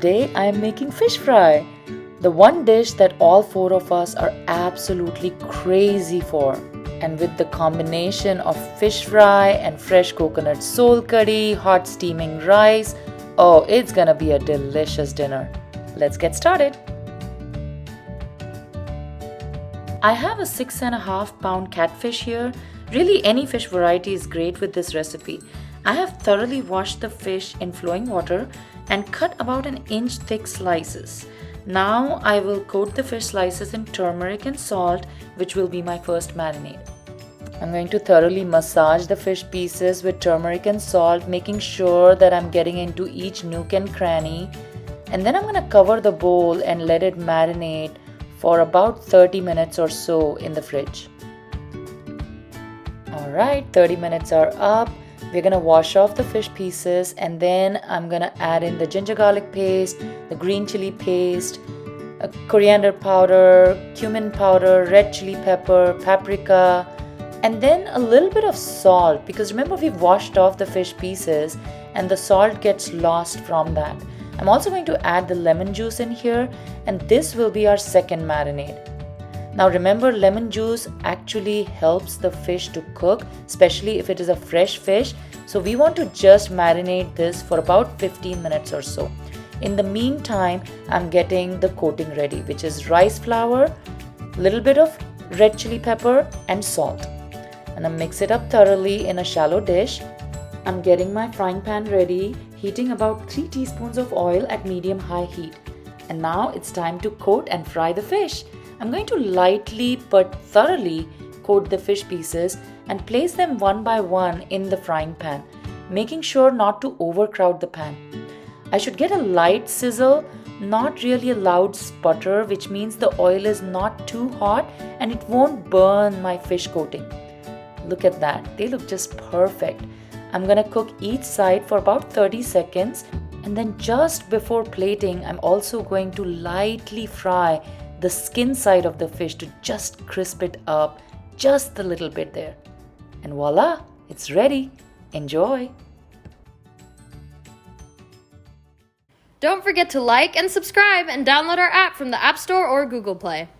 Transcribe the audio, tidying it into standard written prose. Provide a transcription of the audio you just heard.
today I am making fish fry, the one dish that all four of us are absolutely crazy for. And with the combination of fish fry and fresh coconut soul curry, hot steaming rice, oh, it's gonna be a delicious dinner. Let's get started. I have a 6.5-pound catfish here. Really, any fish variety is great with this recipe. I have thoroughly washed the fish in flowing water and cut about an inch thick slices. Now I will coat the fish slices in turmeric and salt, which will be my first marinade. I'm going to thoroughly massage the fish pieces with turmeric and salt, making sure that I'm getting into each nook and cranny. And then I'm going to cover the bowl and let it marinate for about 30 minutes or so in the fridge. Alright, 30 minutes are up. We're going to wash off the fish pieces and then I'm going to add in the ginger garlic paste, the green chili paste, coriander powder, cumin powder, red chili pepper, paprika, and then a little bit of salt, because remember we've washed off the fish pieces and the salt gets lost from that. I'm also going to add the lemon juice in here, and this will be our second marinade. Now remember, lemon juice actually helps the fish to cook, especially if it is a fresh fish. So we want to just marinate this for about 15 minutes or so. In the meantime, I'm getting the coating ready, which is rice flour, little bit of red chili pepper and salt. And I mix it up thoroughly in a shallow dish. I'm getting my frying pan ready, heating about 3 teaspoons of oil at medium-high heat. And now it's time to coat and fry the fish. I'm going to lightly but thoroughly coat the fish pieces and place them one by one in the frying pan, making sure not to overcrowd the pan. I should get a light sizzle, not really a loud sputter, which means the oil is not too hot and it won't burn my fish coating. Look at that, they look just perfect. I'm gonna cook each side for about 30 seconds, and then just before plating, I'm also going to lightly fry the skin side of the fish to just crisp it up just a little bit there. And voila, it's ready. Enjoy. Don't forget to like and subscribe and download our app from the App Store or Google Play.